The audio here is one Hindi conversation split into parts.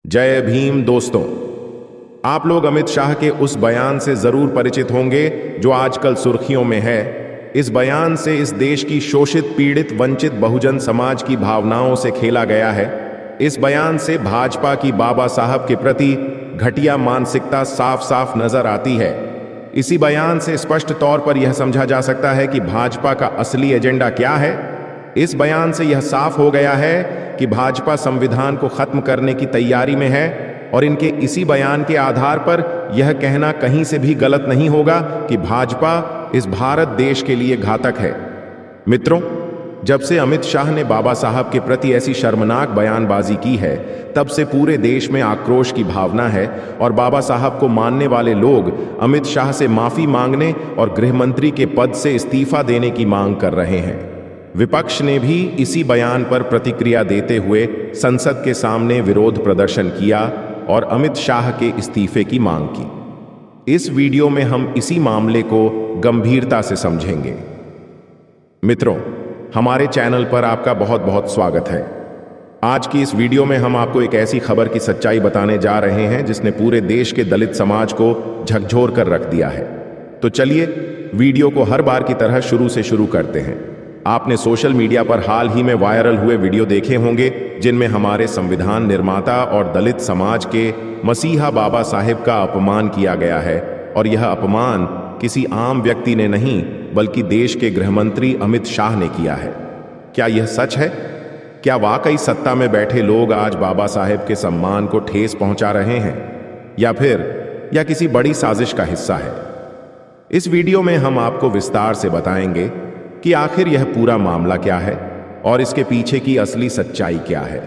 जय भीम दोस्तों। आप लोग अमित शाह के उस बयान से जरूर परिचित होंगे जो आजकल सुर्खियों में है। इस बयान से इस देश की शोषित, पीड़ित, वंचित बहुजन समाज की भावनाओं से खेला गया है। इस बयान से भाजपा की बाबा साहब के प्रति घटिया मानसिकता साफ साफ नजर आती है। इसी बयान से स्पष्ट तौर पर यह समझा जा सकता है कि भाजपा का असली एजेंडा क्या है। इस बयान से यह साफ हो गया है कि भाजपा संविधान को खत्म करने की तैयारी में है और इनके इसी बयान के आधार पर यह कहना कहीं से भी गलत नहीं होगा कि भाजपा इस भारत देश के लिए घातक है। मित्रों, जब से अमित शाह ने बाबा साहब के प्रति ऐसी शर्मनाक बयानबाजी की है, तब से पूरे देश में आक्रोश की भावना है और बाबा साहब को मानने वाले लोग अमित शाह से माफी मांगने और गृह मंत्री के पद से इस्तीफा देने की मांग कर रहे हैं। विपक्ष ने भी इसी बयान पर प्रतिक्रिया देते हुए संसद के सामने विरोध प्रदर्शन किया और अमित शाह के इस्तीफे की मांग की। इस वीडियो में हम इसी मामले को गंभीरता से समझेंगे। मित्रों, हमारे चैनल पर आपका बहुत बहुत स्वागत है। आज की इस वीडियो में हम आपको एक ऐसी खबर की सच्चाई बताने जा रहे हैं जिसने पूरे देश के दलित समाज को झकझोर कर रख दिया है। तो चलिए वीडियो को हर बार की तरह शुरू से शुरू करते हैं। आपने सोशल मीडिया पर हाल ही में वायरल हुए वीडियो देखे होंगे जिनमें हमारे संविधान निर्माता और दलित समाज के मसीहा बाबा साहेब का अपमान किया गया है। और यह अपमान किसी आम व्यक्ति ने नहीं बल्कि देश के गृह मंत्री अमित शाह ने किया है। क्या यह सच है? क्या वाकई सत्ता में बैठे लोग आज बाबा साहेब के सम्मान को ठेस पहुंचा रहे हैं, या किसी बड़ी साजिश का हिस्सा है? इस वीडियो में हम आपको विस्तार से बताएंगे कि आखिर यह पूरा मामला क्या है और इसके पीछे की असली सच्चाई क्या है।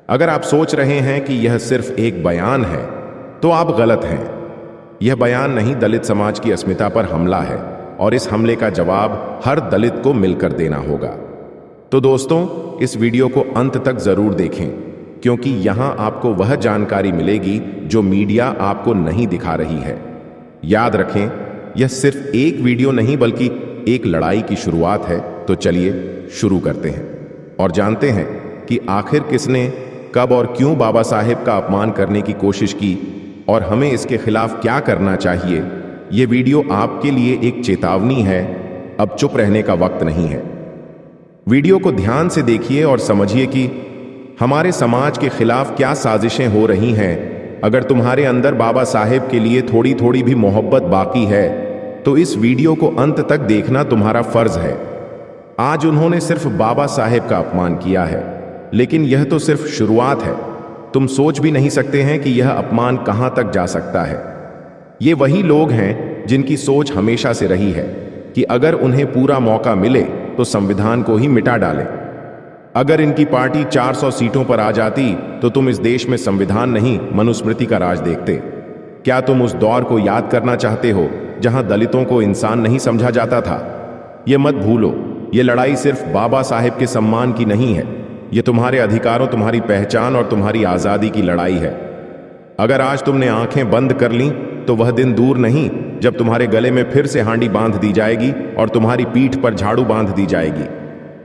अगर आप सोच रहे हैं कि यह सिर्फ एक बयान है, तो आप गलत हैं। यह बयान नहीं, दलित समाज की अस्मिता पर हमला है और इस हमले का जवाब हर दलित को मिलकर देना होगा। तो दोस्तों, इस वीडियो को अंत तक जरूर देखें, क्योंकि यहां आपको वह जानकारी मिलेगी जो मीडिया आपको नहीं दिखा रही है। याद रखें, यह सिर्फ एक वीडियो नहीं बल्कि एक लड़ाई की शुरुआत है। तो चलिए शुरू करते हैं और जानते हैं कि आखिर किसने, कब और क्यों बाबा साहेब का अपमान करने की कोशिश की और हमें इसके खिलाफ क्या करना चाहिए। यह वीडियो आपके लिए एक चेतावनी है। अब चुप रहने का वक्त नहीं है। वीडियो को ध्यान से देखिए और समझिए कि हमारे समाज के खिलाफ क्या साजिशें हो रही हैं। अगर तुम्हारे अंदर बाबा साहेब के लिए थोड़ी थोड़ी भी मोहब्बत बाकी है तो इस वीडियो को अंत तक देखना तुम्हारा फर्ज है। आज उन्होंने सिर्फ बाबा साहेब का अपमान किया है, लेकिन यह तो सिर्फ शुरुआत है। तुम सोच भी नहीं सकते हैं कि यह अपमान कहां तक जा सकता है। ये वही लोग हैं जिनकी सोच हमेशा से रही है कि अगर उन्हें पूरा मौका मिले तो संविधान को ही मिटा डालें। अगर इनकी पार्टी 400 सीटों पर आ जाती तो तुम इस देश में संविधान नहीं, मनुस्मृति का राज देखते। क्या तुम उस दौर को याद करना चाहते हो जहां दलितों को इंसान नहीं समझा जाता था? यह मत भूलो, यह लड़ाई सिर्फ बाबा साहेब के सम्मान की नहीं है। यह तुम्हारे अधिकारों, तुम्हारी पहचान और तुम्हारी आजादी की लड़ाई है। अगर आज तुमने आंखें बंद कर लीं तो वह दिन दूर नहीं जब तुम्हारे गले में फिर से हांडी बांध दी जाएगी और तुम्हारी पीठ पर झाड़ू बांध दी जाएगी।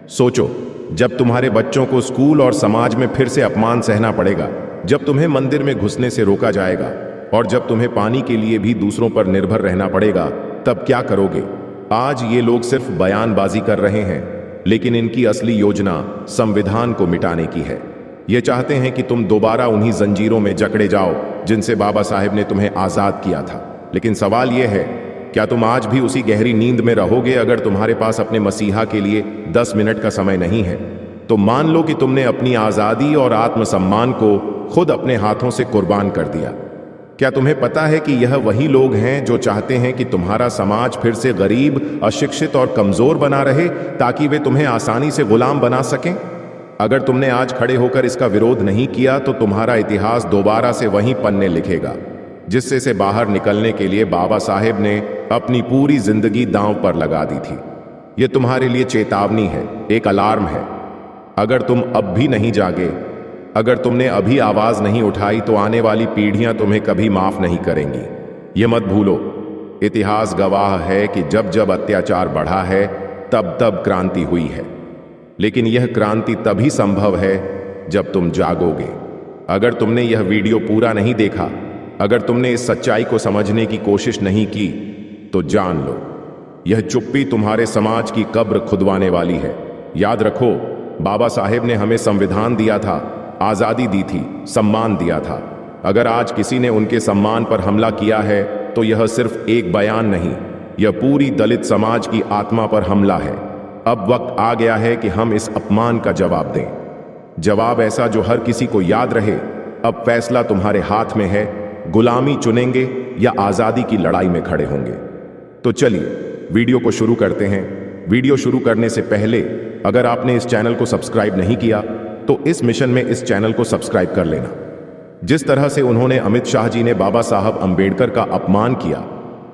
सोचो, जब तुम्हारे बच्चों को स्कूल और समाज में फिर से अपमान सहना पड़ेगा, जब तुम्हें मंदिर में घुसने से रोका जाएगा और जब तुम्हें पानी के लिए भी दूसरों पर निर्भर रहना पड़ेगा, तब क्या करोगे? आज ये लोग सिर्फ बयानबाजी कर रहे हैं, लेकिन इनकी असली योजना संविधान को मिटाने की है। ये चाहते हैं कि तुम दोबारा उन्हीं जंजीरों में जकड़े जाओ जिनसे बाबा साहेब ने तुम्हें आजाद किया था। लेकिन सवाल यह है, क्या तुम आज भी उसी गहरी नींद में रहोगे? अगर तुम्हारे पास अपने मसीहा के लिए 10 मिनट का समय नहीं है, तो मान लो कि तुमने अपनी आजादी और आत्मसम्मान को खुद अपने हाथों से कुर्बान कर दिया। क्या तुम्हें पता है कि यह वही लोग हैं जो चाहते हैं कि तुम्हारा समाज फिर से गरीब, अशिक्षित और कमजोर बना रहे ताकि वे तुम्हें आसानी से गुलाम बना सकें? अगर तुमने आज खड़े होकर इसका विरोध नहीं किया तो तुम्हारा इतिहास दोबारा से वहीं पन्ने लिखेगा जिससे से बाहर निकलने के लिए बाबा साहेब ने अपनी पूरी जिंदगी दांव पर लगा दी थी। यह तुम्हारे लिए चेतावनी है, एक अलार्म है। अगर तुम अब भी नहीं जागे, अगर तुमने अभी आवाज नहीं उठाई, तो आने वाली पीढ़ियां तुम्हें कभी माफ नहीं करेंगी। यह मत भूलो, इतिहास गवाह है कि जब जब अत्याचार बढ़ा है तब तब क्रांति हुई है। लेकिन यह क्रांति तभी संभव है जब तुम जागोगे। अगर तुमने यह वीडियो पूरा नहीं देखा, अगर तुमने इस सच्चाई को समझने की कोशिश नहीं की, तो जान लो यह चुप्पी तुम्हारे समाज की कब्र खुदवाने वाली है। याद रखो, बाबा साहेब ने हमें संविधान दिया था, आजादी दी थी, सम्मान दिया था। अगर आज किसी ने उनके सम्मान पर हमला किया है तो यह सिर्फ एक बयान नहीं, यह पूरी दलित समाज की आत्मा पर हमला है। अब वक्त आ गया है कि हम इस अपमान का जवाब दें, जवाब ऐसा जो हर किसी को याद रहे। अब फैसला तुम्हारे हाथ में है, गुलामी चुनेंगे या आजादी की लड़ाई में खड़े होंगे। तो चलिए वीडियो को शुरू करते हैं। वीडियो शुरू करने से पहले अगर आपने इस चैनल को सब्सक्राइब नहीं किया तो इस मिशन में इस चैनल को सब्सक्राइब कर लेना। जिस तरह से उन्होंने अमित शाह जी ने बाबा साहब अंबेडकर का अपमान किया,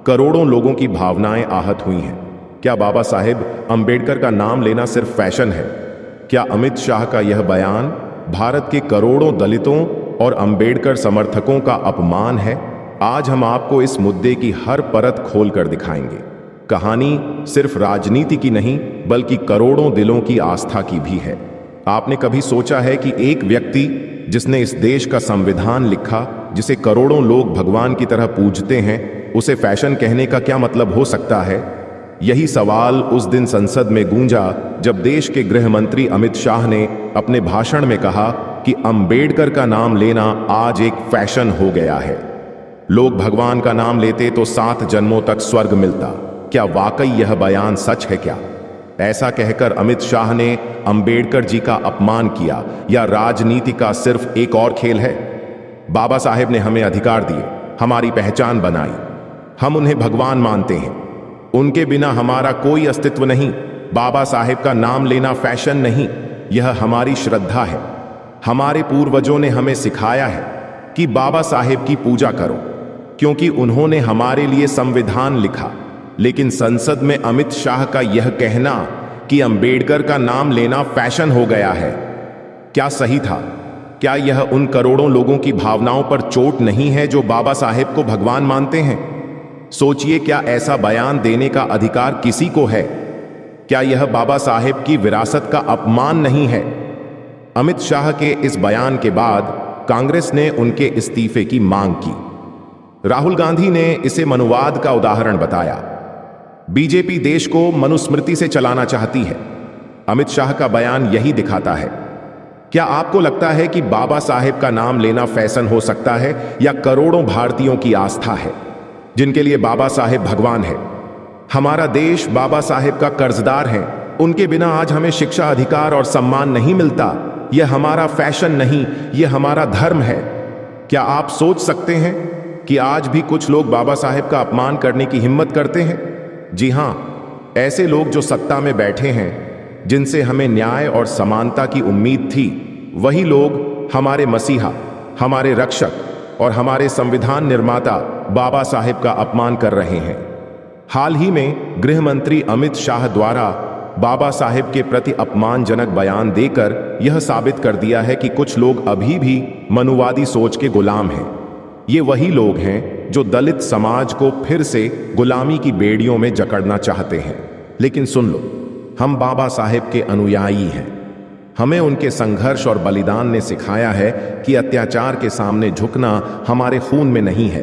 करोड़ों लोगों की भावनाएं आहत हुई हैं। क्या बाबा साहेब अंबेडकर का नाम लेना सिर्फ फैशन है? क्या अमित शाह का यह बयान भारत के करोड़ों दलितों और अंबेडकर समर्थकों का अपमान है? आज हम आपको इस मुद्दे की हर परत खोल कर दिखाएंगे। कहानी सिर्फ राजनीति की नहीं बल्कि करोड़ों दिलों की आस्था की भी है। आपने कभी सोचा है कि एक व्यक्ति जिसने इस देश का संविधान लिखा, जिसे करोड़ों लोग भगवान की तरह पूजते हैं, उसे फैशन कहने का क्या मतलब हो सकता है? यही सवाल उस दिन संसद में गूंजा जब देश के गृह मंत्री अमित शाह ने अपने भाषण में कहा कि अंबेडकर का नाम लेना आज एक फैशन हो गया है। लोग भगवान का नाम लेते तो 7 जन्मों तक स्वर्ग मिलता। क्या वाकई यह बयान सच है क्या? ऐसा कहकर अमित शाह ने अंबेडकर जी का अपमान किया या राजनीति का सिर्फ एक और खेल है? बाबा साहेब ने हमें अधिकार दिए, हमारी पहचान बनाई, हम उन्हें भगवान मानते हैं, उनके बिना हमारा कोई अस्तित्व नहीं। बाबा साहेब का नाम लेना फैशन नहीं, यह हमारी श्रद्धा है। हमारे पूर्वजों ने हमें सिखाया है कि बाबा साहेब की पूजा करो, क्योंकि उन्होंने हमारे लिए संविधान लिखा। लेकिन संसद में अमित शाह का यह कहना कि अंबेडकर का नाम लेना फैशन हो गया है, क्या सही था? क्या यह उन करोड़ों लोगों की भावनाओं पर चोट नहीं है जो बाबा साहेब को भगवान मानते हैं? सोचिए, क्या ऐसा बयान देने का अधिकार किसी को है? क्या यह बाबा साहेब की विरासत का अपमान नहीं है? अमित शाह के इस बयान के बाद कांग्रेस ने उनके इस्तीफे की मांग की। राहुल गांधी ने इसे मनुवाद का उदाहरण बताया। बीजेपी देश को मनुस्मृति से चलाना चाहती है। अमित शाह का बयान यही दिखाता है। क्या आपको लगता है कि बाबा साहेब का नाम लेना फैशन हो सकता है या करोड़ों भारतीयों की आस्था है जिनके लिए बाबा साहेब भगवान है? हमारा देश बाबा साहेब का कर्जदार है। उनके बिना आज हमें शिक्षा, अधिकार और सम्मान नहीं मिलता। यह हमारा फैशन नहीं, यह हमारा धर्म है। क्या आप सोच सकते हैं कि आज भी कुछ लोग बाबा साहेब का अपमान करने की हिम्मत करते हैं? जी हां, ऐसे लोग जो सत्ता में बैठे हैं, जिनसे हमें न्याय और समानता की उम्मीद थी, वही लोग हमारे मसीहा, हमारे रक्षक और हमारे संविधान निर्माता बाबा साहेब का अपमान कर रहे हैं। हाल ही में गृह मंत्री अमित शाह द्वारा बाबा साहेब के प्रति अपमानजनक बयान देकर यह साबित कर दिया है कि कुछ लोग अभी भी मनुवादी सोच के गुलाम हैं। ये वही लोग हैं जो दलित समाज को फिर से गुलामी की बेड़ियों में जकड़ना चाहते हैं। लेकिन सुन लो, हम बाबा साहेब के अनुयायी हैं। हमें उनके संघर्ष और बलिदान ने सिखाया है कि अत्याचार के सामने झुकना हमारे खून में नहीं है।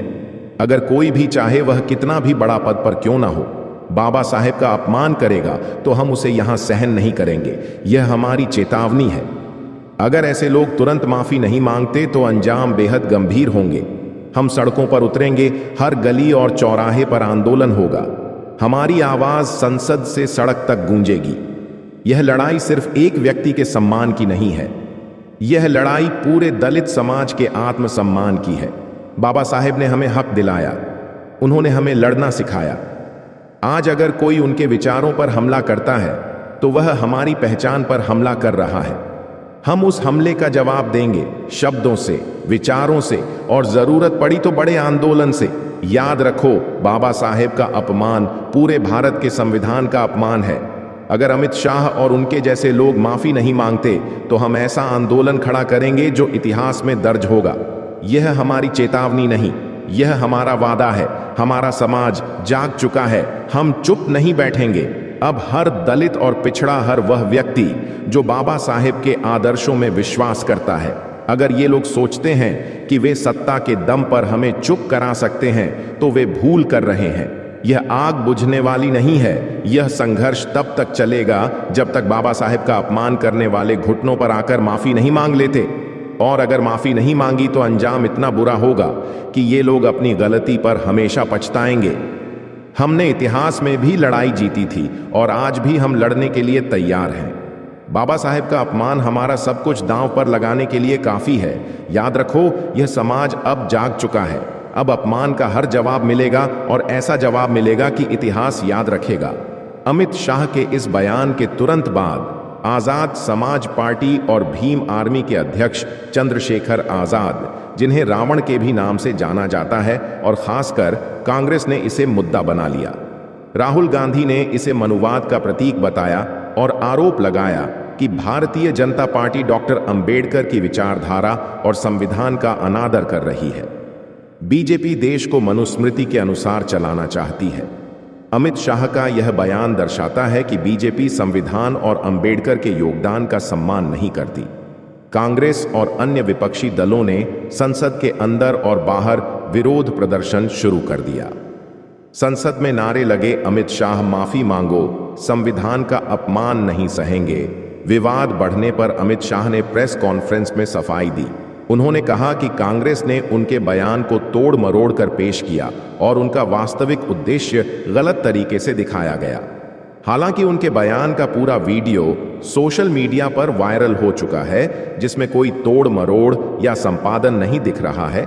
अगर कोई भी चाहे वह कितना भी बड़ा पद पर क्यों ना हो, बाबा साहेब का अपमान करेगा तो हम उसे यहां सहन नहीं करेंगे। यह हमारी चेतावनी है। अगर ऐसे लोग तुरंत माफी नहीं मांगते तो अंजाम बेहद गंभीर होंगे। हम सड़कों पर उतरेंगे, हर गली और चौराहे पर आंदोलन होगा। हमारी आवाज संसद से सड़क तक गूंजेगी। यह लड़ाई सिर्फ एक व्यक्ति के सम्मान की नहीं है, यह लड़ाई पूरे दलित समाज के आत्मसम्मान की है। बाबा साहेब ने हमें हक दिलाया, उन्होंने हमें लड़ना सिखाया। आज अगर कोई उनके विचारों पर हमला करता है तो वह हमारी पहचान पर हमला कर रहा है। हम उस हमले का जवाब देंगे, शब्दों से, विचारों से और जरूरत पड़ी तो बड़े आंदोलन से। याद रखो, बाबा साहेब का अपमान पूरे भारत के संविधान का अपमान है। अगर अमित शाह और उनके जैसे लोग माफी नहीं मांगते तो हम ऐसा आंदोलन खड़ा करेंगे जो इतिहास में दर्ज होगा। यह हमारी चेतावनी नहीं, यह हमारा वादा है। हमारा समाज जाग चुका है, हम चुप नहीं बैठेंगे। अब हर दलित और पिछड़ा, हर वह व्यक्ति जो बाबा साहेब के आदर्शों में विश्वास करता है, अगर ये लोग सोचते हैं कि वे सत्ता के दम पर हमें चुप करा सकते हैं तो वे भूल कर रहे हैं। यह आग बुझने वाली नहीं है। यह संघर्ष तब तक चलेगा जब तक बाबा साहेब का अपमान करने वाले घुटनों पर आकर माफी नहीं मांग लेते। और अगर माफी नहीं मांगी तो अंजाम इतना बुरा होगा कि ये लोग अपनी गलती पर हमेशा पछताएंगे। हमने इतिहास में भी लड़ाई जीती थी और आज भी हम लड़ने के लिए तैयार हैं। बाबा साहेब का अपमान हमारा सब कुछ दांव पर लगाने के लिए काफी है। याद रखो, यह समाज अब जाग चुका है। अब अपमान का हर जवाब मिलेगा और ऐसा जवाब मिलेगा कि इतिहास याद रखेगा। अमित शाह के इस बयान के तुरंत बाद आजाद समाज पार्टी और भीम आर्मी के अध्यक्ष चंद्रशेखर आजाद, जिन्हें रावण के भी नाम से जाना जाता है, और खासकर कांग्रेस ने इसे मुद्दा बना लिया। राहुल गांधी ने इसे मनुवाद का प्रतीक बताया और आरोप लगाया कि भारतीय जनता पार्टी डॉक्टर अंबेडकर की विचारधारा और संविधान का अनादर कर रही है। बीजेपी देश को मनुस्मृति के अनुसार चलाना चाहती है। अमित शाह का यह बयान दर्शाता है कि बीजेपी संविधान और अंबेडकर के योगदान का सम्मान नहीं करती। कांग्रेस और अन्य विपक्षी दलों ने संसद के अंदर और बाहर विरोध प्रदर्शन शुरू कर दिया। संसद में नारे लगे, अमित शाह माफी मांगो, संविधान का अपमान नहीं सहेंगे। विवाद बढ़ने पर अमित शाह ने प्रेस कॉन्फ्रेंस में सफाई दी। उन्होंने कहा कि कांग्रेस ने उनके बयान को तोड़ मरोड़ कर पेश किया और उनका वास्तविक उद्देश्य गलत तरीके से दिखाया गया। हालांकि उनके बयान का पूरा वीडियो सोशल मीडिया पर वायरल हो चुका है, जिसमें कोई तोड़ मरोड़ या संपादन नहीं दिख रहा है।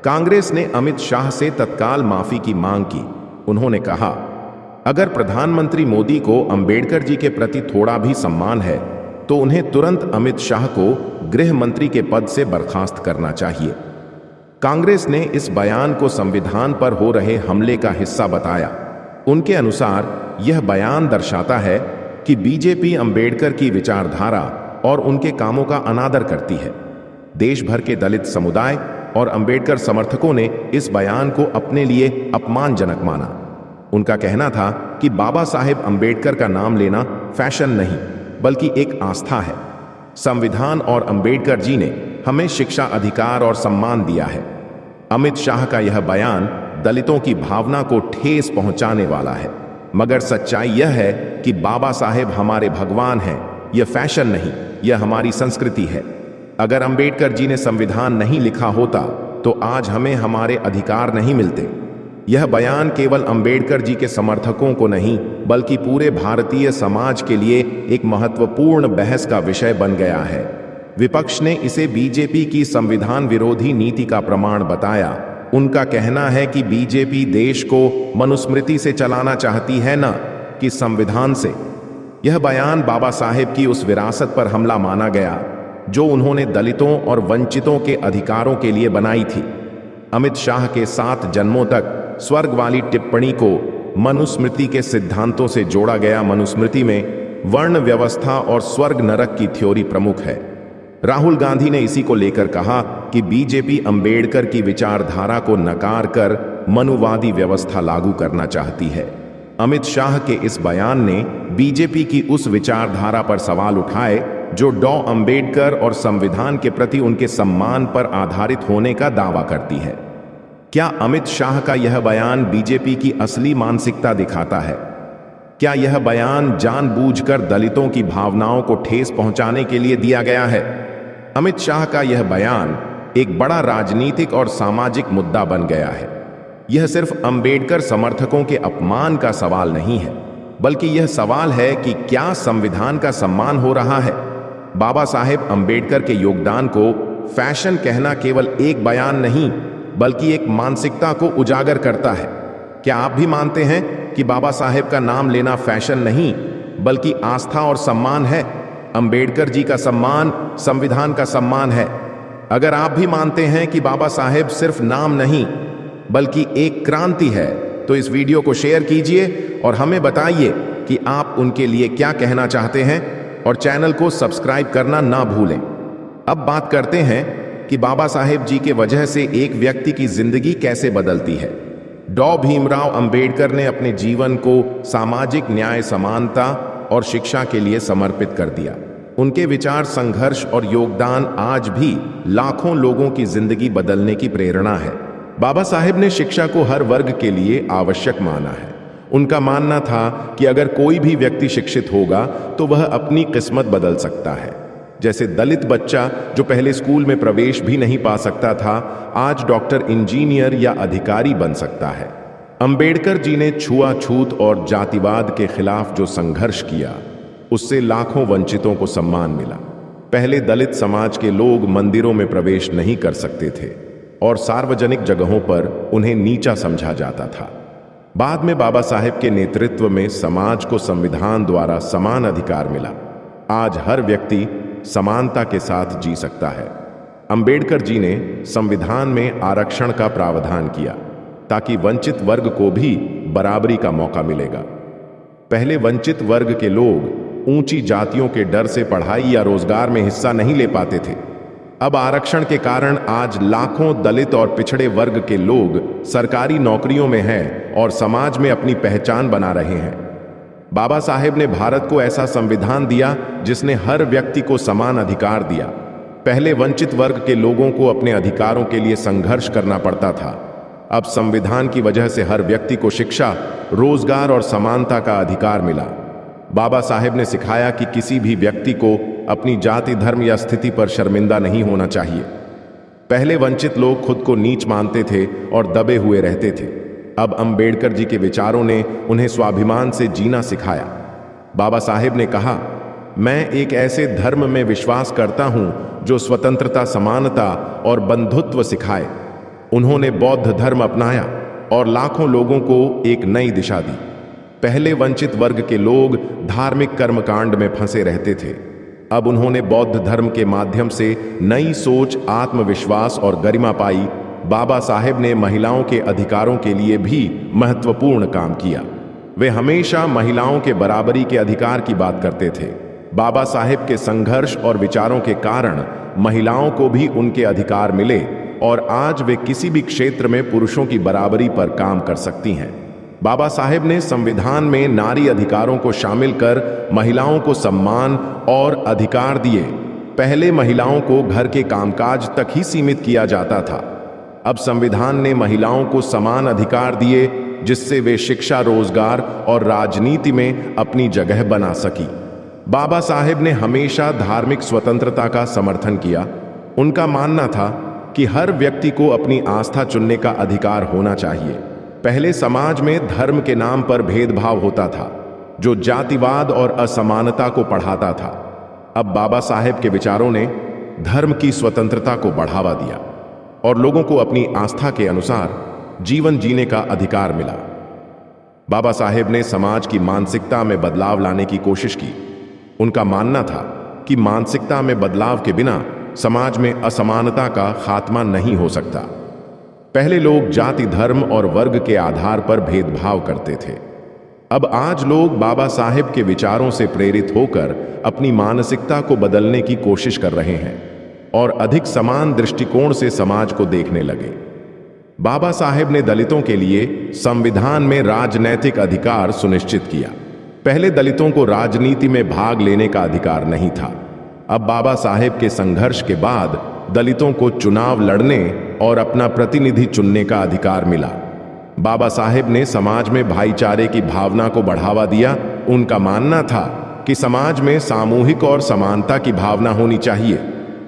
कांग्रेस ने अमित शाह से तत्काल माफी की मांग की। उन्होंने कहा, अगर प्रधानमंत्री मोदी को अंबेडकर जी के प्रति थोड़ा भी सम्मान है तो उन्हें तुरंत अमित शाह को गृह मंत्री के पद से बर्खास्त करना चाहिए। कांग्रेस ने इस बयान को संविधान पर हो रहे हमले का हिस्सा बताया। उनके अनुसार यह बयान दर्शाता है कि बीजेपी अंबेडकर की विचारधारा और उनके कामों का अनादर करती है। देश भर के दलित समुदाय और अंबेडकर समर्थकों ने इस बयान को अपने लिए अपमानजनक माना। उनका कहना था कि बाबा साहेब अंबेडकर का नाम लेना फैशन नहीं बल्कि एक आस्था है। संविधान और अंबेडकर जी ने हमें शिक्षा, अधिकार और सम्मान दिया है। अमित शाह का यह बयान दलितों की भावना को ठेस पहुंचाने वाला है, मगर सच्चाई यह है कि बाबा साहेब हमारे भगवान हैं। यह फैशन नहीं, यह हमारी संस्कृति है। अगर अंबेडकर जी ने संविधान नहीं लिखा होता तो आज हमें हमारे अधिकार नहीं मिलते। यह बयान केवल अंबेडकर जी के समर्थकों को नहीं बल्कि पूरे भारतीय समाज के लिए एक महत्वपूर्ण बहस का विषय बन गया है। विपक्ष ने इसे बीजेपी की संविधान विरोधी नीति का प्रमाण बताया। उनका कहना है कि बीजेपी देश को मनुस्मृति से चलाना चाहती है, न कि संविधान से। यह बयान बाबा साहेब की उस विरासत पर हमला माना गया जो उन्होंने दलितों और वंचितों के अधिकारों के लिए बनाई थी। अमित शाह के 7 जन्मों तक स्वर्ग वाली टिप्पणी को मनुस्मृति के सिद्धांतों से जोड़ा गया। मनुस्मृति में वर्ण व्यवस्था और स्वर्ग नरक की थ्योरी प्रमुख है। राहुल गांधी ने इसी को लेकर कहा कि बीजेपी अंबेडकर की विचारधारा को नकार कर मनुवादी व्यवस्था लागू करना चाहती है। अमित शाह के इस बयान ने बीजेपी की उस विचारधारा पर सवाल उठाए जो डॉ अंबेडकर और संविधान के प्रति उनके सम्मान पर आधारित होने का दावा करती है। क्या अमित शाह का यह बयान बीजेपी की असली मानसिकता दिखाता है? क्या यह बयान जानबूझकर दलितों की भावनाओं को ठेस पहुंचाने के लिए दिया गया है? अमित शाह का यह बयान एक बड़ा राजनीतिक और सामाजिक मुद्दा बन गया है। यह सिर्फ अंबेडकर समर्थकों के अपमान का सवाल नहीं है, बल्कि यह सवाल है कि क्या संविधान का सम्मान हो रहा है। बाबा साहेब अंबेडकर के योगदान को फैशन कहना केवल एक बयान नहीं बल्कि एक मानसिकता को उजागर करता है। क्या आप भी मानते हैं कि बाबा साहेब का नाम लेना फैशन नहीं बल्कि आस्था और सम्मान है? अंबेडकर जी का सम्मान संविधान का सम्मान है। अगर आप भी मानते हैं कि बाबा साहेब सिर्फ नाम नहीं बल्कि एक क्रांति है तो इस वीडियो को शेयर कीजिए और हमें बताइए कि आप उनके लिए क्या कहना चाहते हैं, और चैनल को सब्सक्राइब करना ना भूलें। अब बात करते हैं कि बाबा साहेब जी के वजह से एक व्यक्ति की जिंदगी कैसे बदलती है। डॉ भीमराव अंबेडकर ने अपने जीवन को सामाजिक न्याय, समानता और शिक्षा के लिए समर्पित कर दिया। उनके विचार, संघर्ष और योगदान आज भी लाखों लोगों की जिंदगी बदलने की प्रेरणा है। बाबा साहेब ने शिक्षा को हर वर्ग के लिए आवश्यक माना है। उनका मानना था कि अगर कोई भी व्यक्ति शिक्षित होगा तो वह अपनी किस्मत बदल सकता है। जैसे दलित बच्चा जो पहले स्कूल में प्रवेश भी नहीं पा सकता था, आज डॉक्टर, इंजीनियर या अधिकारी बन सकता है। अंबेडकर जी ने छुआछूत और जातिवाद के खिलाफ जो संघर्ष किया, उससे लाखों वंचितों को सम्मान मिला। पहले दलित समाज के लोग मंदिरों में प्रवेश नहीं कर सकते थे और सार्वजनिक जगहों पर उन्हें नीचा समझा जाता था। बाद में बाबा साहेब के नेतृत्व में समाज को संविधान द्वारा समान अधिकार मिला। आज हर व्यक्ति समानता के साथ जी सकता है। अंबेडकर जी ने संविधान में आरक्षण का प्रावधान किया ताकि वंचित वर्ग को भी बराबरी का मौका मिलेगा। पहले वंचित वर्ग के लोग ऊंची जातियों के डर से पढ़ाई या रोजगार में हिस्सा नहीं ले पाते थे। अब आरक्षण के कारण आज लाखों दलित और पिछड़े वर्ग के लोग सरकारी नौकरियों में हैं और समाज में अपनी पहचान बना रहे हैं। बाबा साहेब ने भारत को ऐसा संविधान दिया जिसने हर व्यक्ति को समान अधिकार दिया। पहले वंचित वर्ग के लोगों को अपने अधिकारों के लिए संघर्ष करना पड़ता था। अब संविधान की वजह से हर व्यक्ति को शिक्षा, रोजगार और समानता का अधिकार मिला। बाबा साहेब ने सिखाया कि किसी भी व्यक्ति को अपनी जाति, धर्म या स्थिति पर शर्मिंदा नहीं होना चाहिए। पहले वंचित लोग खुद को नीच मानते थे और दबे हुए रहते थे। अब अंबेडकर जी के विचारों ने उन्हें स्वाभिमान से जीना सिखाया। बाबा साहेब ने कहा, मैं एक ऐसे धर्म में विश्वास करता हूं जो स्वतंत्रता, समानता और बंधुत्व सिखाए। उन्होंने बौद्ध धर्म अपनाया और लाखों लोगों को एक नई दिशा दी। पहले वंचित वर्ग के लोग धार्मिक कर्मकांड में फंसे रहते थे। अब उन्होंने बौद्ध धर्म के माध्यम से नई सोच, आत्मविश्वास और गरिमा पाई। बाबा साहेब ने महिलाओं के अधिकारों के लिए भी महत्वपूर्ण काम किया। वे हमेशा महिलाओं के बराबरी के अधिकार की बात करते थे। बाबा साहेब के संघर्ष और विचारों के कारण महिलाओं को भी उनके अधिकार मिले और आज वे किसी भी क्षेत्र में पुरुषों की बराबरी पर काम कर सकती हैं। बाबा साहेब ने संविधान में नारी अधिकारों को शामिल कर महिलाओं को सम्मान और अधिकार दिए। पहले महिलाओं को घर के कामकाज तक ही सीमित किया जाता था। अब संविधान ने महिलाओं को समान अधिकार दिए, जिससे वे शिक्षा, रोजगार और राजनीति में अपनी जगह बना सकी। बाबा साहेब ने हमेशा धार्मिक स्वतंत्रता का समर्थन किया। उनका मानना था कि हर व्यक्ति को अपनी आस्था चुनने का अधिकार होना चाहिए। पहले समाज में धर्म के नाम पर भेदभाव होता था, जो जातिवाद और असमानता को बढ़ाता था। अब बाबा साहेब के विचारों ने धर्म की स्वतंत्रता को बढ़ावा दिया और लोगों को अपनी आस्था के अनुसार जीवन जीने का अधिकार मिला। बाबा साहेब ने समाज की मानसिकता में बदलाव लाने की कोशिश की। उनका मानना था कि मानसिकता में बदलाव के बिना समाज में असमानता का खात्मा नहीं हो सकता। पहले लोग जाति, धर्म और वर्ग के आधार पर भेदभाव करते थे। अब आज लोग बाबा साहेब के विचारों से प्रेरित होकर अपनी मानसिकता को बदलने की कोशिश कर रहे हैं और अधिक समान दृष्टिकोण से समाज को देखने लगे। बाबा साहेब ने दलितों के लिए संविधान में राजनैतिक अधिकार सुनिश्चित किया। पहले दलितों को राजनीति में भाग लेने का अधिकार नहीं था। अब बाबा साहेब के संघर्ष के बाद दलितों को चुनाव लड़ने और अपना प्रतिनिधि चुनने का अधिकार मिला। बाबा साहेब ने समाज में भाईचारे की भावना को बढ़ावा दिया। उनका मानना था कि समाज में सामूहिक और समानता की भावना होनी चाहिए।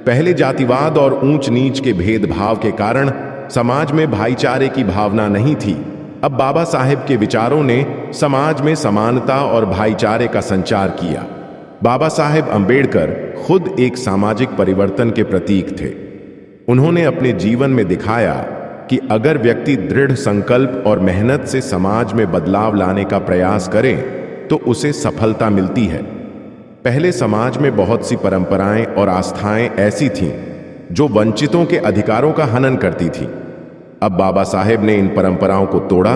पहले जातिवाद और ऊंच नीच के भेदभाव के कारण समाज में भाईचारे की भावना नहीं थी। अब बाबा साहेब के विचारों ने समाज में समानता और भाईचारे का संचार किया। बाबा साहेब अंबेडकर खुद एक सामाजिक परिवर्तन के प्रतीक थे। उन्होंने अपने जीवन में दिखाया कि अगर व्यक्ति दृढ़ संकल्प और मेहनत से समाज में बदलाव लाने का प्रयास करे तो उसे सफलता मिलती है। पहले समाज में बहुत सी परंपराएं और आस्थाएं ऐसी थीं जो वंचितों के अधिकारों का हनन करती थीं। अब बाबा साहेब ने इन परंपराओं को तोड़ा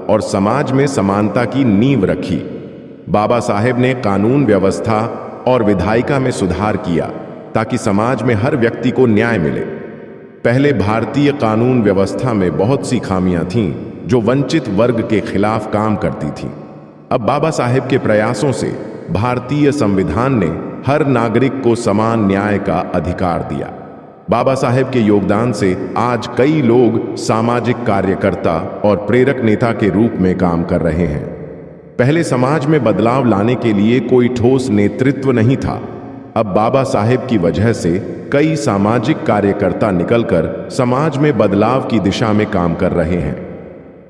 और समाज में समानता की नींव रखी। बाबा साहेब ने कानून व्यवस्था और विधायिका में सुधार किया ताकि समाज में हर व्यक्ति को न्याय मिले। पहले भारतीय कानून व्यवस्था में बहुत सी खामियां थीं जो वंचित वर्ग के खिलाफ काम करती थीं। अब बाबा साहेब के प्रयासों से भारतीय संविधान ने हर नागरिक को समान न्याय का अधिकार दिया। बाबा साहेब के योगदान से आज कई लोग सामाजिक कार्यकर्ता और प्रेरक नेता के रूप में काम कर रहे हैं। पहले समाज में बदलाव लाने के लिए कोई ठोस नेतृत्व नहीं था। अब बाबा साहेब की वजह से कई सामाजिक कार्यकर्ता निकलकर समाज में बदलाव की दिशा में काम कर रहे हैं।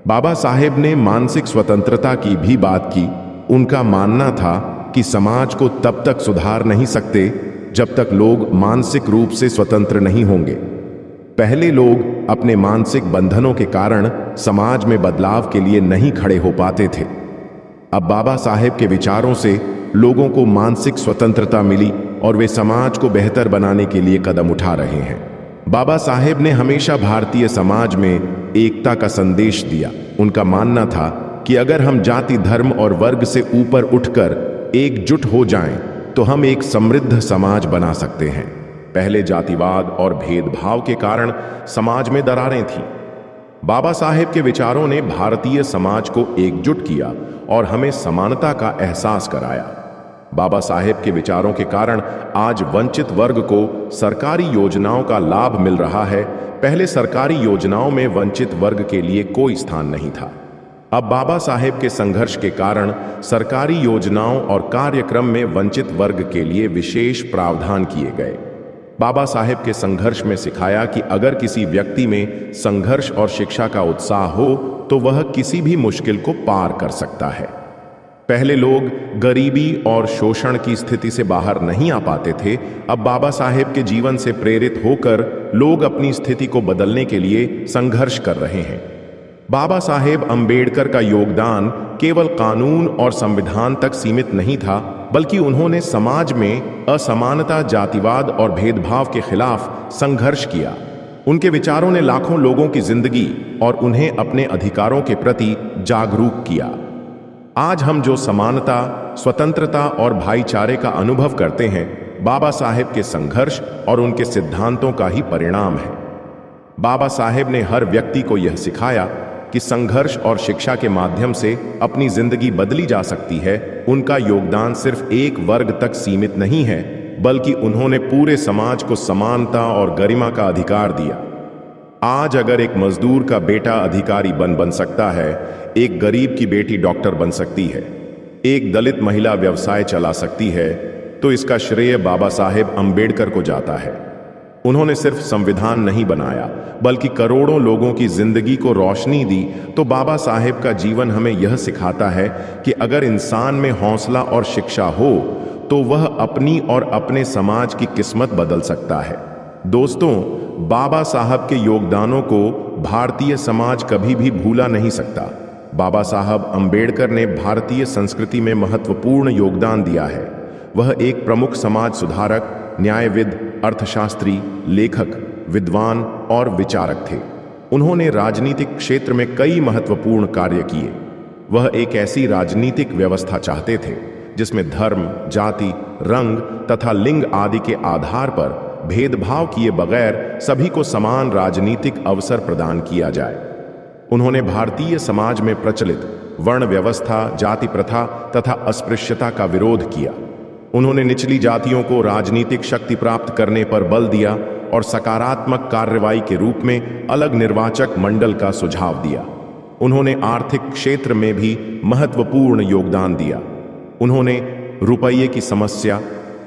बाबा साहेब ने मानसिक स्वतंत्रता की भी बात की। उनका मानना था कि समाज को तब तक सुधार नहीं सकते जब तक लोग मानसिक रूप से स्वतंत्र नहीं होंगे। पहले लोग अपने मानसिक बंधनों के कारण समाज में बदलाव के लिए नहीं खड़े हो पाते थे। अब बाबा साहेब के विचारों से लोगों को मानसिक स्वतंत्रता मिली और वे समाज को बेहतर बनाने के लिए कदम उठा रहे हैं। बाबा साहेब ने हमेशा भारतीय समाज में एकता का संदेश दिया। उनका मानना था कि अगर हम जाति, धर्म और वर्ग से ऊपर उठकर एकजुट हो जाएं, तो हम एक समृद्ध समाज बना सकते हैं। पहले जातिवाद और भेदभाव के कारण समाज में दरारें थीं। बाबा साहेब के विचारों ने भारतीय समाज को एकजुट किया और हमें समानता का एहसास कराया। बाबा साहेब के विचारों के कारण आज वंचित वर्ग को सरकारी योजनाओं का लाभ मिल रहा है। पहले सरकारी योजनाओं में वंचित वर्ग के लिए कोई स्थान नहीं था। अब बाबा साहेब के संघर्ष के कारण सरकारी योजनाओं और कार्यक्रम में वंचित वर्ग के लिए विशेष प्रावधान किए गए। बाबा साहेब के संघर्ष में सिखाया कि अगर किसी व्यक्ति में संघर्ष और शिक्षा का उत्साह हो तो वह किसी भी मुश्किल को पार कर सकता है। पहले लोग गरीबी और शोषण की स्थिति से बाहर नहीं आ पाते थे। अब बाबा साहेब के जीवन से प्रेरित होकर लोग अपनी स्थिति को बदलने के लिए संघर्ष कर रहे हैं। बाबा साहेब अंबेडकर का योगदान केवल कानून और संविधान तक सीमित नहीं था, बल्कि उन्होंने समाज में असमानता, जातिवाद और भेदभाव के खिलाफ संघर्ष किया। उनके विचारों ने लाखों लोगों की जिंदगी और उन्हें अपने अधिकारों के प्रति जागरूक किया। आज हम जो समानता, स्वतंत्रता और भाईचारे का अनुभव करते हैं, बाबा साहेब के संघर्ष और उनके सिद्धांतों का ही परिणाम है। बाबा साहेब ने हर व्यक्ति को यह सिखाया कि संघर्ष और शिक्षा के माध्यम से अपनी जिंदगी बदली जा सकती है। उनका योगदान सिर्फ एक वर्ग तक सीमित नहीं है, बल्कि उन्होंने पूरे समाज को समानता और गरिमा का अधिकार दिया। आज अगर एक मजदूर का बेटा अधिकारी बन सकता है, एक गरीब की बेटी डॉक्टर बन सकती है, एक दलित महिला व्यवसाय चला सकती है, तो इसका श्रेय बाबा साहेब अंबेडकर को जाता है। उन्होंने सिर्फ संविधान नहीं बनाया, बल्कि करोड़ों लोगों की जिंदगी को रोशनी दी। तो बाबा साहेब का जीवन हमें यह सिखाता है कि अगर इंसान में हौसला और शिक्षा हो तो वह अपनी और अपने समाज की किस्मत बदल सकता है। दोस्तों, बाबा साहब के योगदानों को भारतीय समाज कभी भी भूला नहीं सकता। बाबा साहब अंबेडकर ने भारतीय संस्कृति में महत्वपूर्ण योगदान दिया है। वह एक प्रमुख समाज सुधारक, न्यायविद, अर्थशास्त्री, लेखक, विद्वान और विचारक थे। उन्होंने राजनीतिक क्षेत्र में कई महत्वपूर्ण कार्य किए। वह एक ऐसी राजनीतिक व्यवस्था चाहते थे जिसमें धर्म, जाति, रंग तथा लिंग आदि के आधार पर भेदभाव किए बगैर सभी को समान राजनीतिक अवसर प्रदान किया जाए। उन्होंने भारतीय समाज में प्रचलित वर्ण व्यवस्था, जाति प्रथा तथा अस्पृश्यता का विरोध किया। उन्होंने निचली जातियों को राजनीतिक शक्ति प्राप्त करने पर बल दिया और सकारात्मक कार्रवाई के रूप में अलग निर्वाचक मंडल का सुझाव दिया। उन्होंने आर्थिक क्षेत्र में भी महत्वपूर्ण योगदान दिया। उन्होंने रुपये की समस्या,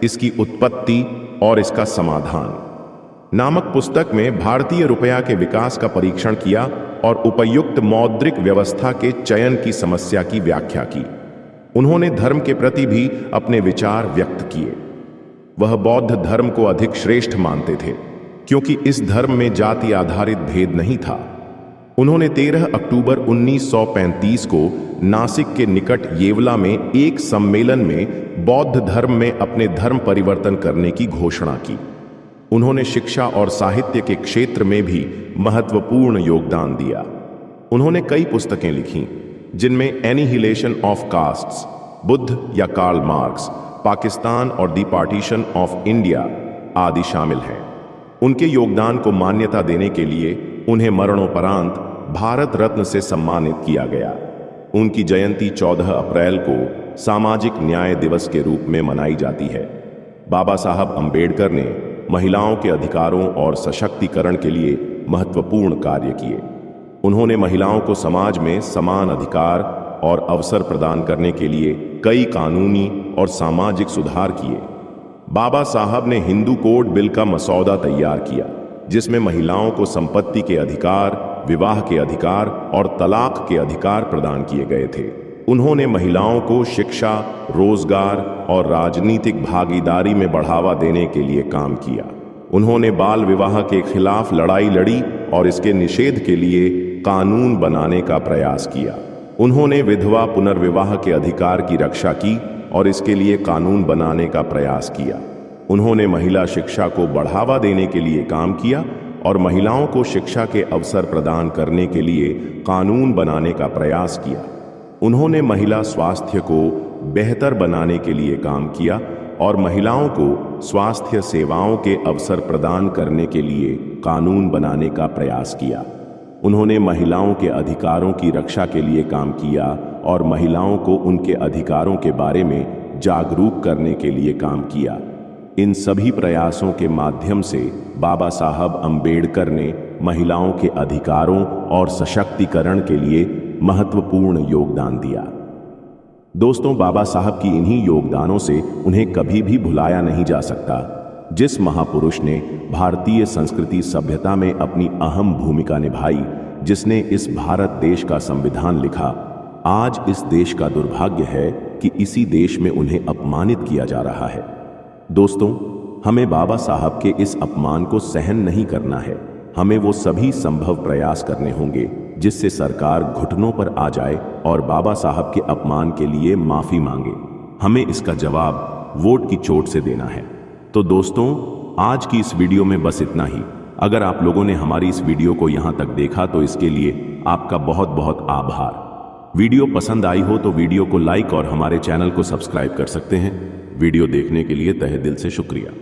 इसकी उत्पत्ति और इसका समाधान नामक पुस्तक में भारतीय रुपया के विकास का परीक्षण किया और उपयुक्त मौद्रिक व्यवस्था के चयन की समस्या की व्याख्या की। उन्होंने धर्म के प्रति भी अपने विचार व्यक्त किए। वह बौद्ध धर्म को अधिक श्रेष्ठ मानते थे, क्योंकि इस धर्म में जाति आधारित भेद नहीं था। उन्होंने 13 अक्टूबर 1935 को नासिक के निकट येवला में एक सम्मेलन में बौद्ध धर्म में अपने धर्म परिवर्तन करने की घोषणा की। उन्होंने शिक्षा और साहित्य के क्षेत्र में भी महत्वपूर्ण योगदान दिया। उन्होंने कई पुस्तकें लिखीं, जिनमें एनिहिलेशन ऑफ कास्ट्स, बुद्ध या कार्ल मार्क्स, पाकिस्तान और द पार्टीशन ऑफ इंडिया आदि शामिल हैं। उनके योगदान को मान्यता देने के लिए उन्हें मरणोपरांत भारत रत्न से सम्मानित किया गया। उनकी जयंती 14 अप्रैल को सामाजिक न्याय दिवस के रूप में मनाई जाती है। बाबा साहब अंबेडकर ने महिलाओं के अधिकारों और सशक्तिकरण के लिए महत्वपूर्ण कार्य किए। उन्होंने महिलाओं को समाज में समान अधिकार और अवसर प्रदान करने के लिए कई कानूनी और सामाजिक सुधार किए। बाबा साहब ने हिंदू कोड बिल का मसौदा तैयार किया, जिसमें महिलाओं को संपत्ति के अधिकार, विवाह के अधिकार और तलाक के अधिकार प्रदान किए गए थे। उन्होंने महिलाओं को शिक्षा, रोजगार और राजनीतिक भागीदारी में बढ़ावा देने के लिए काम किया। उन्होंने बाल विवाह के खिलाफ लड़ाई लड़ी और इसके निषेध के लिए कानून बनाने का प्रयास किया। उन्होंने विधवा पुनर्विवाह के अधिकार की रक्षा की और इसके लिए कानून बनाने का प्रयास किया। उन्होंने महिला शिक्षा को बढ़ावा देने के लिए काम किया और महिलाओं को शिक्षा के अवसर प्रदान करने के लिए कानून बनाने का प्रयास किया। उन्होंने महिला स्वास्थ्य को बेहतर बनाने के लिए काम किया और महिलाओं को स्वास्थ्य सेवाओं के अवसर प्रदान करने के लिए कानून बनाने का प्रयास किया। उन्होंने महिलाओं के अधिकारों की रक्षा के लिए काम किया और महिलाओं को उनके अधिकारों के बारे में जागरूक करने के लिए काम किया। इन सभी प्रयासों के माध्यम से बाबा साहब अंबेडकर ने महिलाओं के अधिकारों और सशक्तिकरण के लिए महत्वपूर्ण योगदान दिया। दोस्तों, बाबा साहब की इन्हीं योगदानों से उन्हें कभी भी भुलाया नहीं जा सकता। जिस महापुरुष ने भारतीय संस्कृति सभ्यता में अपनी अहम भूमिका निभाई, जिसने इस भारत देश का संविधान लिखा, आज इस देश का दुर्भाग्य है कि इसी देश में उन्हें अपमानित किया जा रहा है। दोस्तों, हमें बाबा साहब के इस अपमान को सहन नहीं करना है। हमें वो सभी संभव प्रयास करने होंगे जिससे सरकार घुटनों पर आ जाए और बाबा साहब के अपमान के लिए माफी मांगे। हमें इसका जवाब वोट की चोट से देना है। तो दोस्तों, आज की इस वीडियो में बस इतना ही। अगर आप लोगों ने हमारी इस वीडियो को यहाँ तक देखा तो इसके लिए आपका बहुत बहुत आभार। वीडियो पसंद आई हो तो वीडियो को लाइक और हमारे चैनल को सब्सक्राइब कर सकते हैं। वीडियो देखने के लिए तहे दिल से शुक्रिया।